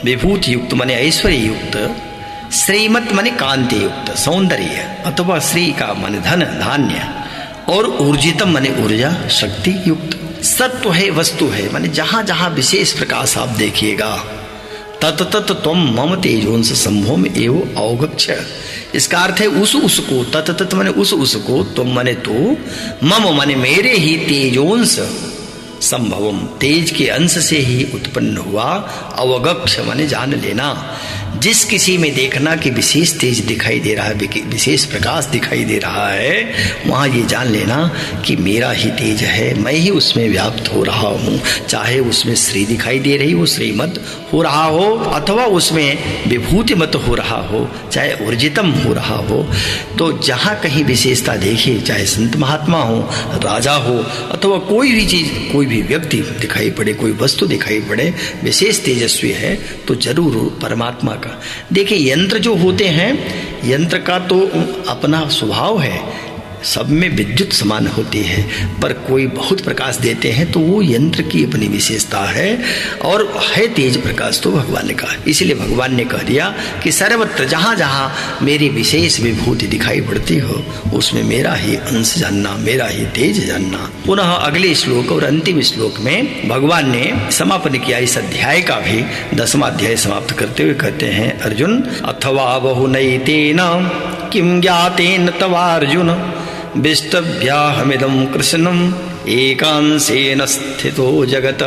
विभूति युक्त माने ऐश्वर्य युक्त, श्रीमत माने कांति युक्त सौंदर्य, अथवा श्री का माने धन धान्य, और ऊर्जितम माने ऊर्जा शक्ति युक्त, सत्व है वस्तु है, माने जहां जहां विशेष प्रकाश आप देखिएगा, तत तत त्वम मम तेजोंस संभवम एव अवगच्छ। इसका अर्थ है उस को, तत तत माने उस को, तुम माने तो, मम माने मेरे ही तेजोंस संभवम, तेज के अंश से ही उत्पन्न हुआ, अवगक्ष माने जान लेना। जिस किसी में देखना कि विशेष तेज दिखाई दे रहा है, विशेष प्रकाश दिखाई दे रहा है, वहां ये जान लेना कि मेरा ही तेज है, मैं ही उसमें व्याप्त हो रहा हूँ। चाहे उसमें श्री दिखाई दे रही हो, श्रीमत हो रहा हो, अथवा उसमें विभूति मत हो रहा हो, चाहे ऊर्जितम हो रहा हो। तो जहाँ कहीं विशेषता देखिए, चाहे संत महात्मा हो, राजा हो, अथवा कोई भी चीज, कोई भी व्यक्ति दिखाई पड़े, कोई वस्तु दिखाई पड़े विशेष तेजस्वी है, तो जरूर परमात्मा का। देखिए यंत्र जो होते हैं, यंत्र का तो अपना स्वभाव है, सब में विद्युत समान होती है, पर कोई बहुत प्रकाश देते हैं तो वो यंत्र की अपनी विशेषता है, और है तेज प्रकाश तो भगवान ने कहा। इसलिए भगवान ने कह दिया कि सर्वत्र जहां जहां मेरी विशेष विभूति दिखाई पड़ती हो, उसमें मेरा ही अंश जानना, मेरा ही तेज जानना। पुनः अगले श्लोक और अंतिम श्लोक में भगवान ने समापन किया इस अध्याय का भी, 10वां अध्याय समाप्त करते हुए कहते हैं, अर्जुन अथवा बहुनैतेन किं ज्ञातेन तवार्जुन विष्टभ्याहमिदं कृष्णम एकांशेन स्थितो जगत।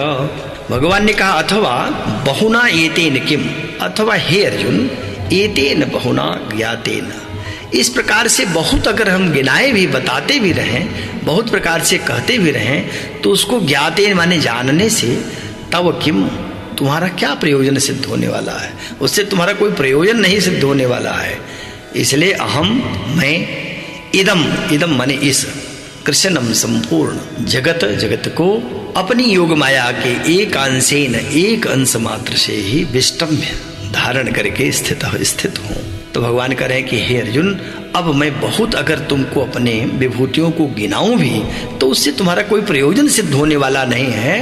भगवान ने कहा अथवा बहुना एतेन किम, अथवा हे अर्जुन एतेन बहुना ज्ञातेन, इस प्रकार से बहुत अगर हम गिनाए भी, बताते भी रहें, बहुत प्रकार से कहते भी रहें, तो उसको ज्ञातेन माने जानने से तब किम, तुम्हारा क्या प्रयोजन सिद्ध होने वाला है? उससे तुम्हारा कोई प्रयोजन नहीं सिद्ध होने वाला है। इसलिए अहम, मैं, इदम माने इस, कृष्णम संपूर्ण जगत, जगत को अपनी योग माया के एक अंशेन, एक अंश मात्र से ही विष्टम्य धारण करके स्थित हूँ। तो भगवान कह रहे हैं कि हे अर्जुन, अब मैं बहुत अगर तुमको अपने विभूतियों को गिनाऊं भी तो उससे तुम्हारा कोई प्रयोजन सिद्ध होने वाला नहीं है।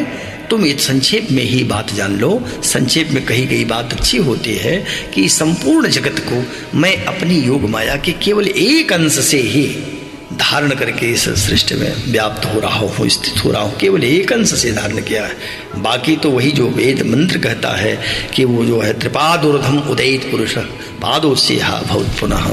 तुम ये संक्षेप में ही बात जान लो। संक्षेप में कही गई बात अच्छी होती है कि संपूर्ण जगत को मैं अपनी योग माया के केवल एक अंश से ही धारण करके इस सृष्टि में व्याप्त हो रहा हूँ, स्थित हो रहा हूँ। केवल एक अंश से धारण किया है। बाकी तो वही जो वेद मंत्र कहता है कि वो जो है त्रिपादोर्धम उदयित पुरुष पादोस्य भवत पुनः,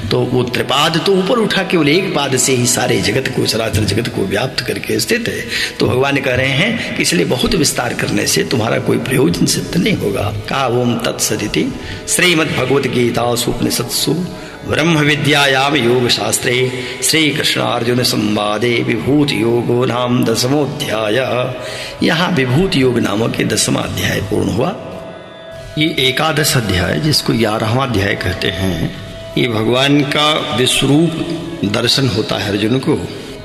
तो वो त्रिपाद तो ऊपर उठा, केवल एक पाद से ही सारे जगत को, चराचर जगत को व्याप्त करके स्थित है। तो भगवान कह रहे हैं कि इसलिए बहुत विस्तार करने से तुम्हारा कोई प्रयोजन सिद्ध नहीं होगा। कहा ओम तत्सदिति श्रीमद् भगवत गीता उपनिषत्सु ब्रह्म विद्यायाम योग शास्त्रे श्री कृष्ण अर्जुन संवादे विभूति योगो नाम 10वां। यहाँ विभूति योग नामक के 10वां अध्याय पूर्ण हुआ। ये एकादश अध्याय, जिसको 11वां अध्याय कहते हैं, ये भगवान का विश्वरूप दर्शन होता है अर्जुन को,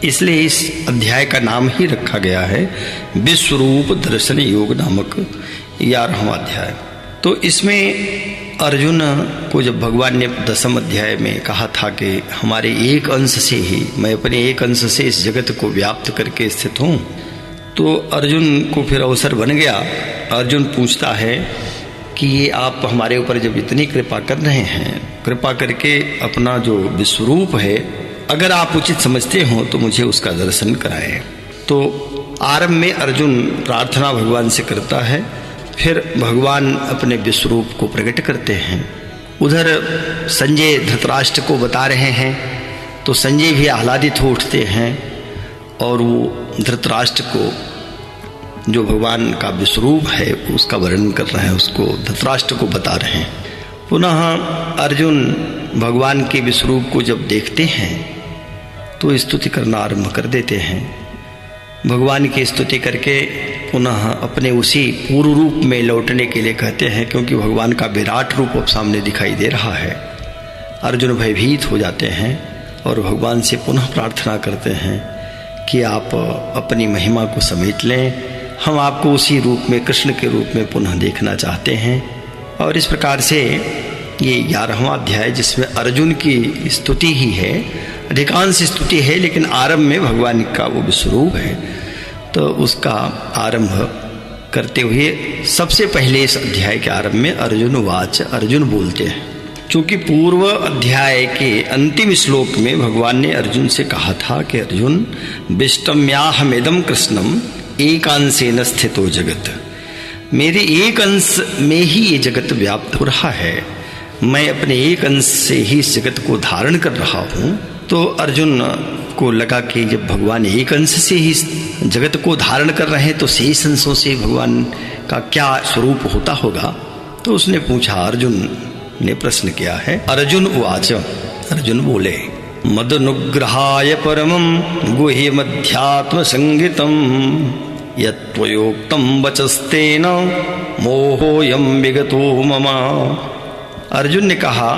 इसलिए इस अध्याय का नाम ही रखा गया है विश्वरूप दर्शन योग नामक 11वां अध्याय। तो इसमें अर्जुन को जब भगवान ने 10वें अध्याय में कहा था कि हमारे एक अंश से ही, मैं अपने एक अंश से इस जगत को व्याप्त करके स्थित हूँ, तो अर्जुन को फिर अवसर बन गया। अर्जुन पूछता है कि ये आप हमारे ऊपर जब इतनी कृपा कर रहे हैं, कृपा करके अपना जो विश्वरूप है अगर आप उचित समझते हो तो मुझे उसका दर्शन कराएं। तो आरंभ में अर्जुन प्रार्थना भगवान से करता है, फिर भगवान अपने विश्वरूप को प्रकट करते हैं। उधर संजय धृतराष्ट्र को बता रहे हैं, तो संजय भी आह्लादित हो उठते हैं और वो धृतराष्ट्र को जो भगवान का विश्वरूप है उसका वर्णन कर रहे हैं, उसको धृतराष्ट्र को बता रहे हैं। पुनः अर्जुन भगवान के विश्वरूप को जब देखते हैं तो स्तुति करना आरंभ कर देते हैं। भगवान की स्तुति करके पुनः अपने उसी पूर्व रूप में लौटने के लिए कहते हैं, क्योंकि भगवान का विराट रूप अब सामने दिखाई दे रहा है। अर्जुन भयभीत हो जाते हैं और भगवान से पुनः प्रार्थना करते हैं कि आप अपनी महिमा को समेट लें, हम आपको उसी रूप में, कृष्ण के रूप में पुनः देखना चाहते हैं। और इस प्रकार से ये 11वां अध्याय, जिसमें अर्जुन की स्तुति ही है, अधिकांश स्तुति है, लेकिन आरंभ में भगवान का वो विश्वरूप है, तो उसका आरंभ करते हुए सबसे पहले इस अध्याय के आरंभ में अर्जुन वाच, अर्जुन बोलते हैं। क्योंकि पूर्व अध्याय के अंतिम श्लोक में भगवान ने अर्जुन से कहा था कि अर्जुन विष्टम्याहमिदं कृष्णम एकांशेन स्थितो जगत, मेरे एक अंश में ही ये जगत व्याप्त हो रहा है, मैं अपने एक अंश से ही इस जगत को धारण कर रहा हूँ। तो अर्जुन को लगा कि जब भगवान एक अंश से ही जगत को धारण कर रहे हैं तो शेष अंशों से भगवान का क्या स्वरूप होता होगा। तो उसने पूछा, अर्जुन ने प्रश्न किया है। अर्जुन उवाच, अर्जुन बोले, मदनुग्रहाय परमं गुह्यमध्यात्म संगीतम यत्त्वयोक्तं वचस्तेन मोहोऽयं विगतो मम। अर्जुन ने कहा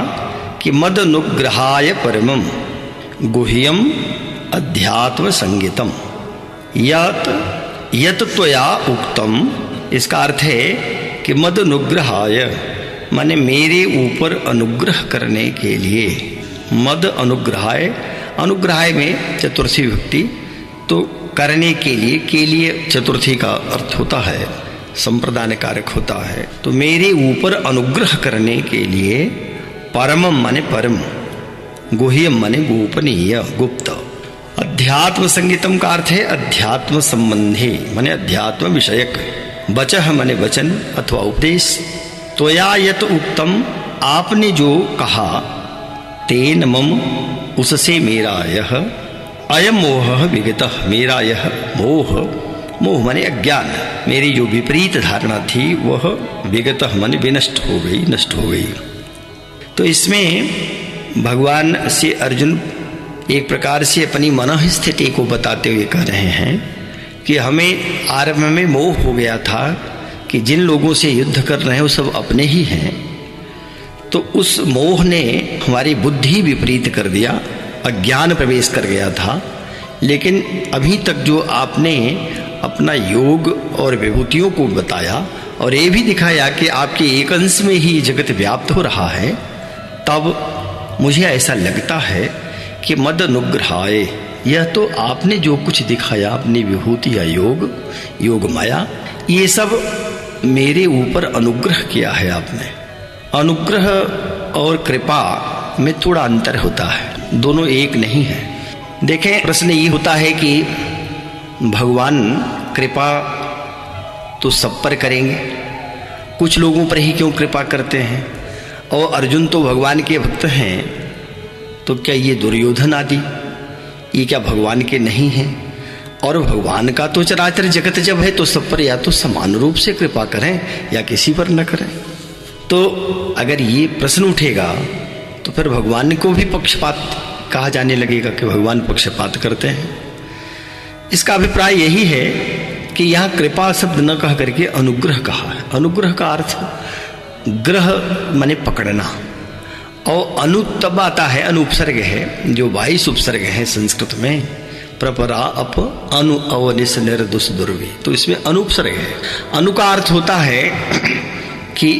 कि मदनुग्रहाय परमं गुह्यम अध्यात्म संगीतम यत त्वया उक्तम। इसका अर्थ है कि मद अनुग्रहाय माने मेरे ऊपर अनुग्रह करने के लिए, मद अनुग्रहाय, अनुग्रहाय में चतुर्थी विभक्ति, तो करने के लिए चतुर्थी का अर्थ होता है, संप्रदान कारक होता है। तो मेरे ऊपर अनुग्रह करने के लिए, परमम माने परम, गुह्यम माने गोपनीय, गुप्त, अध्यात्म संगीतम का अर्थ है अध्यात्म संबंधी माने अध्यात्म विषयक, वचः माने वचन अथवा उपदेश, त्वया यत उक्तम आपने जो कहा, तेन मम उससे मेरा यह, अयम मोह विगतः मेरा यह मोह, मोह माने अज्ञान, मेरी जो विपरीत धारणा थी वह विगतः माने विनष्ट हो गई, नष्ट हो गई। तो इसमें भगवान से अर्जुन एक प्रकार से अपनी मनः स्थिति को बताते हुए कह रहे हैं कि हमें आरंभ में मोह हो गया था कि जिन लोगों से युद्ध कर रहे हैं वो सब अपने ही हैं, तो उस मोह ने हमारी बुद्धि विपरीत कर दिया, अज्ञान प्रवेश कर गया था। लेकिन अभी तक जो आपने अपना योग और विभूतियों को बताया और ये भी दिखाया कि आपके एक अंश में ही जगत व्याप्त हो रहा है, तब मुझे ऐसा लगता है कि मद अनुग्रहाय, यह तो आपने जो कुछ दिखाया, अपनी विभूति या योग माया, ये सब मेरे ऊपर अनुग्रह किया है आपने। अनुग्रह और कृपा में थोड़ा अंतर होता है, दोनों एक नहीं है। देखें, प्रश्न ये होता है कि भगवान कृपा तो सब पर करेंगे, कुछ लोगों पर ही क्यों कृपा करते हैं? और अर्जुन तो भगवान के भक्त हैं, तो क्या ये दुर्योधन आदि ये क्या भगवान के नहीं हैं? और भगवान का तो चराचर जगत जब है तो सब पर या तो समान रूप से कृपा करें या किसी पर न करें। तो अगर ये प्रश्न उठेगा तो फिर भगवान को भी पक्षपात कहा जाने लगेगा कि भगवान पक्षपात करते हैं। इसका अभिप्राय यही है कि यहाँ कृपा शब्द न कह करके अनुग्रह कहा है। अनुग्रह का अर्थ ग्रह माने पकड़ना, और अनु तब आता है, अनुपसर्ग है, जो 22 उपसर्ग है संस्कृत में, प्रपरा अप अनु अवनिस निर्दुष दुर्वी, तो इसमें अनुपसर्ग है। अनु का अर्थ होता है कि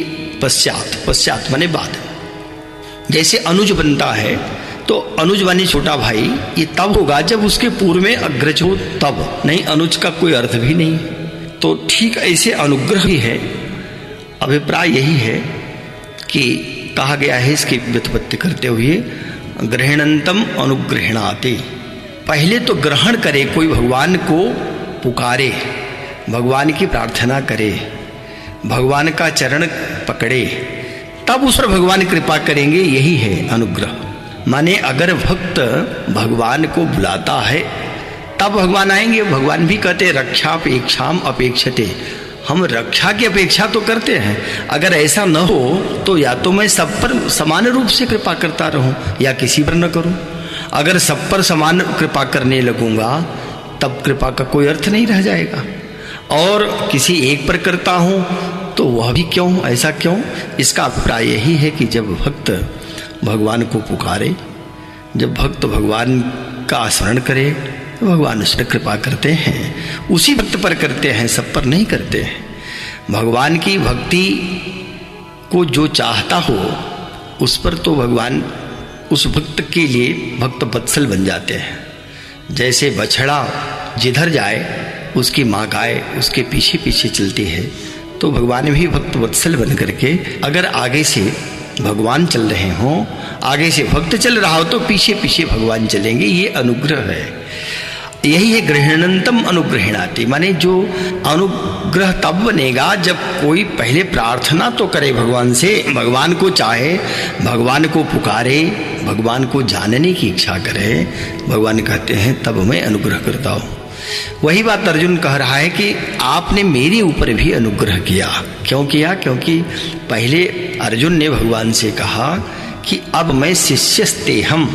पश्चात, पश्चात माने बाद। जैसे अनुज बनता है तो अनुज माने छोटा भाई, ये तब होगा जब उसके पूर्व में अग्रज हो, तब नहीं अनुज का कोई अर्थ भी नहीं। तो ठीक ऐसे अनुग्रह भी है। अभिप्राय यही है कि कहा गया है इसकी व्युत्पत्ति करते हुए, ग्रहणंतम अनुग्रहणाते, पहले तो ग्रहण करे, कोई भगवान को पुकारे, भगवान की प्रार्थना करे, भगवान का चरण पकड़े, तब उस पर भगवान कृपा करेंगे। यही है अनुग्रह। माने अगर भक्त भगवान को बुलाता है तब भगवान आएंगे। भगवान भी कहते रक्षापेक्षाम अपेक्षते, हम रक्षा की अपेक्षा तो करते हैं। अगर ऐसा न हो तो या तो मैं सब पर समान रूप से कृपा करता रहूं या किसी पर न करूं। अगर सब पर समान कृपा करने लगूंगा तब कृपा का कोई अर्थ नहीं रह जाएगा, और किसी एक पर करता हूं तो वह भी क्यों, ऐसा क्यों? इसका अभिप्राय यही है कि जब भक्त भगवान को पुकारे, जब भक्त भगवान का स्मरण करे, भगवान उस पर कृपा करते हैं। उसी भक्त पर करते हैं, सब पर नहीं करते हैं। भगवान की भक्ति को जो चाहता हो उस पर तो भगवान उस भक्त के लिए भक्त वत्सल बन जाते हैं। जैसे बछड़ा जिधर जाए उसकी माँ गाय उसके पीछे पीछे चलती है, तो भगवान भी भक्त वत्सल बन करके, अगर आगे से भगवान चल रहे हों, आगे से भक्त चल रहा हो तो पीछे पीछे भगवान चलेंगे। ये अनुग्रह है। यही है गृहणंतम अनुग्रहणाति, माने जो अनुग्रह तब बनेगा जब कोई पहले प्रार्थना तो करे भगवान से, भगवान को चाहे, भगवान को पुकारे, भगवान को जानने की इच्छा करे। भगवान कहते हैं तब मैं अनुग्रह करता हूँ। वही बात अर्जुन कह रहा है कि आपने मेरे ऊपर भी अनुग्रह किया। क्यों किया? क्योंकि पहले अर्जुन ने भगवान से कहा कि अब मैं शिष्यस्तेहम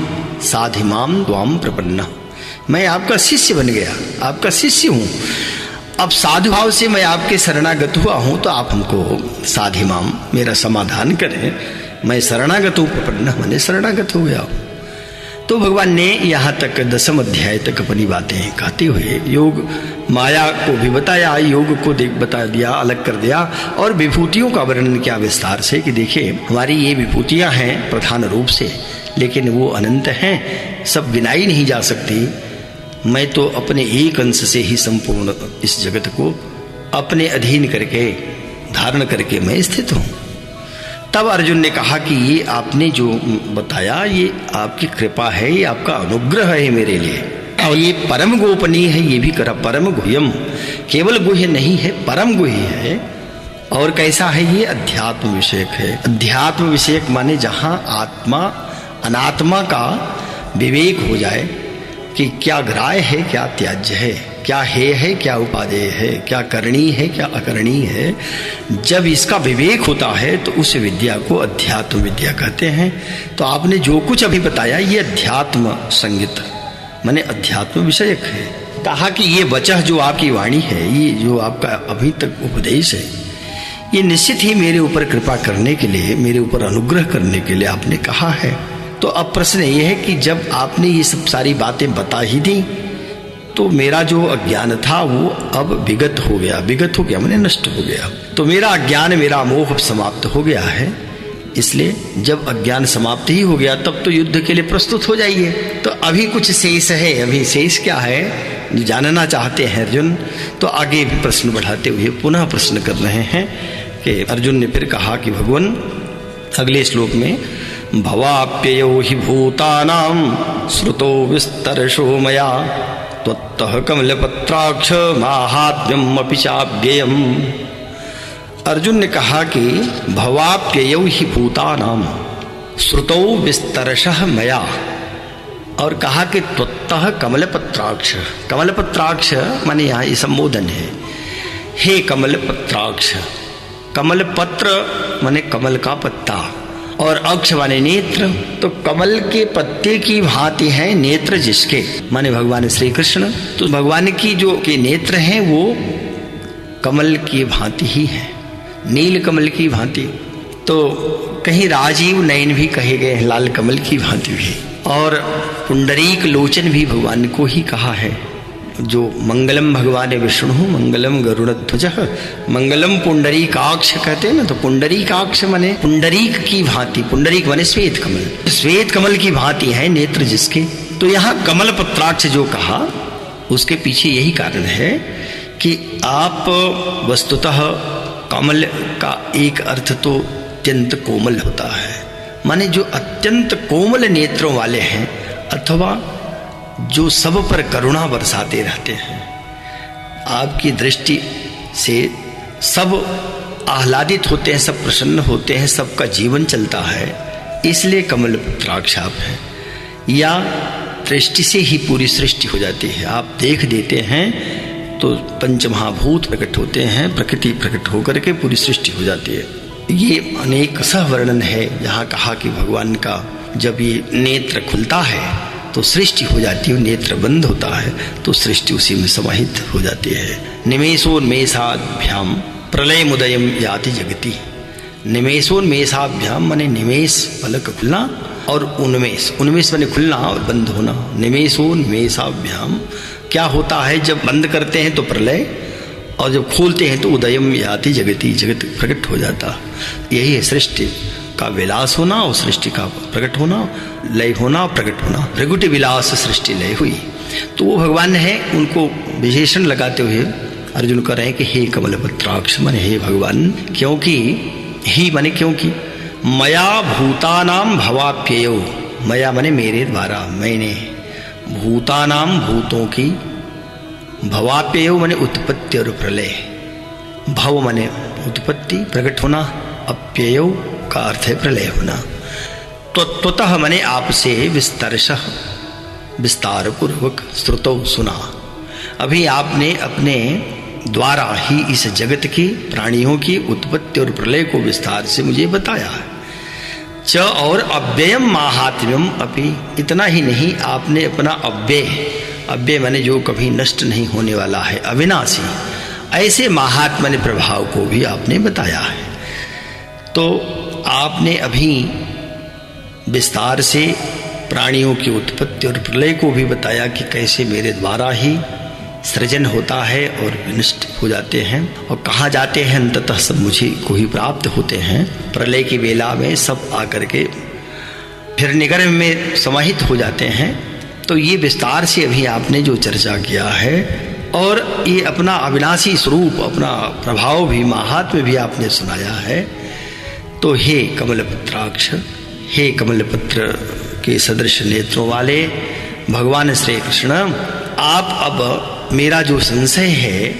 साधिमाम त्वाम प्रपन्ना, मैं आपका शिष्य बन गया, आपका शिष्य हूं। अब साधु भाव से मैं आपके शरणागत हुआ हूं, तो आप हमको साधिमाम, मेरा समाधान करें। मैं शरणागत हूं, प्रपन्ना मैंने शरणागत हो गया। तो भगवान ने यहाँ तक 10वें अध्याय तक अपनी बातें कहते हुए योग माया को भी बताया, योग को बता दिया, अलग कर दिया, और विभूतियों का वर्णन किया विस्तार से कि देखिए हमारी ये विभूतियाँ हैं प्रधान रूप से, लेकिन वो अनंत हैं, सब गिनाई नहीं जा सकती। मैं तो अपने एक अंश से ही संपूर्ण इस जगत को अपने अधीन करके धारण करके मैं स्थित हूँ। तब अर्जुन ने कहा कि ये आपने जो बताया ये आपकी कृपा है, ये आपका अनुग्रह है मेरे लिए, और ये परम गोपनीय है। ये भी करा परम गुह्यम, केवल गुह्य नहीं है, परम गुह्य है। और कैसा है? ये अध्यात्म विषयक है। अध्यात्म विषयक माने जहाँ आत्मा अनात्मा का विवेक हो जाए कि क्या ग्राह्य है, क्या त्याज्य है, क्या है क्या उपादेय है, क्या करणी है, क्या अकरणी है। जब इसका विवेक होता है तो उस विद्या को अध्यात्म विद्या कहते हैं। तो आपने जो कुछ अभी बताया ये अध्यात्म संगीत माने अध्यात्म विषयक है। कहा कि ये वचः जो आपकी वाणी है, ये जो आपका अभी तक उपदेश है, ये निश्चित ही मेरे ऊपर कृपा करने के लिए, मेरे ऊपर अनुग्रह करने के लिए आपने कहा है। तो अब प्रश्न ये है कि जब आपने ये सब सारी बातें बता ही दी तो मेरा जो अज्ञान था वो अब विगत हो गया। विगत हो गया माने नष्ट हो गया। तो मेरा अज्ञान, मेरा मोह समाप्त हो गया है। इसलिए जब अज्ञान समाप्त ही हो गया तब तो युद्ध के लिए प्रस्तुत हो जाइए। तो अभी कुछ शेष है। अभी शेष क्या है जो जानना चाहते हैं अर्जुन, तो आगे भी प्रश्न बढ़ाते हुए पुनः प्रश्न कर रहे हैं कि अर्जुन ने फिर कहा कि भगवान अगले श्लोक में भवाप्ययो हि भूतानां श्रुतो विस्तरशो मया त्वत्तः कमलपत्राक्ष माहात्म्यम् अपि चाव्ययम्। अर्जुन ने कहा कि भवाप्ययो हि भूतानां श्रुतो विस्तरशः मया, और कहा कि त्वत्तः कमलपत्राक्ष। कमलपत्राक्ष माने यहाँ ये संबोधन है, हे कमलपत्राक्ष। कमलपत्र माने कमल का पत्ता, और अक्ष माने नेत्र। तो कमल के पत्ते की भांति है नेत्र जिसके, माने भगवान श्री कृष्ण। तो भगवान की जो के नेत्र हैं वो कमल की भांति ही है, नील कमल की भांति। तो कहीं राजीव नयन भी कहे गए हैं, लाल कमल की भांति भी। और पुंडरीक लोचन भी भगवान को ही कहा है, जो मंगलम भगवान विष्णु मंगलम गरुड़ध्वज मंगलम पुंडरीकाक्ष कहते हैं ना। तो पुंडरीकाक्ष माने पुंडरीक की भांति, पुंडरीक माने श्वेत कमल, श्वेत कमल की भांति है नेत्र जिसके। तो यहाँ कमल पत्राक्ष जो कहा उसके पीछे यही कारण है कि आप वस्तुतः कमल का एक अर्थ तो अत्यंत कोमल होता है, माने जो अत्यंत कोमल नेत्रों वाले हैं, अथवा जो सब पर करुणा बरसाते रहते हैं। आपकी दृष्टि से सब आह्लादित होते हैं, सब प्रसन्न होते हैं, सबका जीवन चलता है, इसलिए कमल पत्राक्ष आप हैं। या दृष्टि से ही पूरी सृष्टि हो जाती है, आप देख देते हैं तो पंचमहाभूत प्रकट होते हैं, प्रकृति प्रकट होकर के पूरी सृष्टि हो जाती है। ये अनेक सह वर्णन है जहाँ कहा कि भगवान का जब ये नेत्र खुलता है तो सृष्टि हो जाती है, नेत्र बंद होता है तो सृष्टि उसी में समाहित हो जाती है। निमेषोन्मेषाभ्याम प्रलय मुदयम याति जगति। निमेषोन्मेषाभ्याम माने निमेष पलक खुलना, और उन्मेष, उन्मेष माने खुलना और बंद होना। निमेषोन्मेषाभ्याम क्या होता है, जब बंद करते हैं तो प्रलय, और जब खोलते हैं तो उदयम याति जगति, जगत प्रकट हो जाता। यही है सृष्टि का विलास होना और सृष्टि का प्रकट होना, लय होना और प्रकट होना। भृगुटि विलास सृष्टि लय हुई। तो वो भगवान है, उनको विशेषण लगाते हुए अर्जुन कह रहे हैं कि हे कमलपत्राक्ष माने हे भगवान, क्योंकि ही माने क्योंकि मया भूतानाम भवाप्ययो, मया माने मेरे द्वारा, मैंने, भूतानाम भूतों की, भवाप्ययो माने उत्पत्ति और प्रलय, भव माने उत्पत्ति प्रकट होना, अप्ययो का अर्थ है प्रलय होना। तो त्वतः माने आपसे, विस्तरशः विस्तार पूर्वक, श्रुतो सुना। अभी आपने अपने द्वारा ही इस जगत की प्राणियों की उत्पत्ति और प्रलय को विस्तार से मुझे बताया है। च और अव्ययम माहात्म्यम अपि, इतना ही नहीं, आपने अपना अव्यय, अव्यय माने जो कभी नष्ट नहीं होने वाला है, अविनाशी, ऐसे महात्म्य प्रभाव को भी आपने बताया है। तो आपने अभी विस्तार से प्राणियों की उत्पत्ति और प्रलय को भी बताया कि कैसे मेरे द्वारा ही सृजन होता है और विनष्ट हो जाते हैं, और कहाँ जाते हैं अंततः सब मुझे को ही प्राप्त होते हैं। प्रलय की बेला में सब आकर के फिर निगर्भ में समाहित हो जाते हैं। तो ये विस्तार से अभी आपने जो चर्चा किया है, और ये अपना अविनाशी स्वरूप, अपना प्रभाव भी, महात्म्य भी आपने सुनाया है। तो हे कमलपत्राक्ष, हे कमलपत्र के सदृश नेत्रों वाले भगवान श्री कृष्ण, आप अब मेरा जो संशय है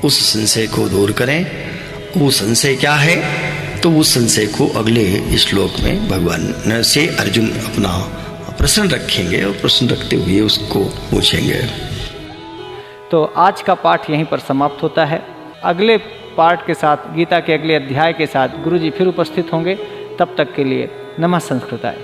उस संशय को दूर करें। वो संशय क्या है, तो उस संशय को अगले श्लोक में भगवान से अर्जुन अपना प्रश्न रखेंगे, और प्रश्न रखते हुए उसको पूछेंगे। तो आज का पाठ यहीं पर समाप्त होता है। अगले पाठ के साथ, गीता के अगले अध्याय के साथ गुरुजी फिर उपस्थित होंगे। तब तक के लिए नमः संस्कृताय।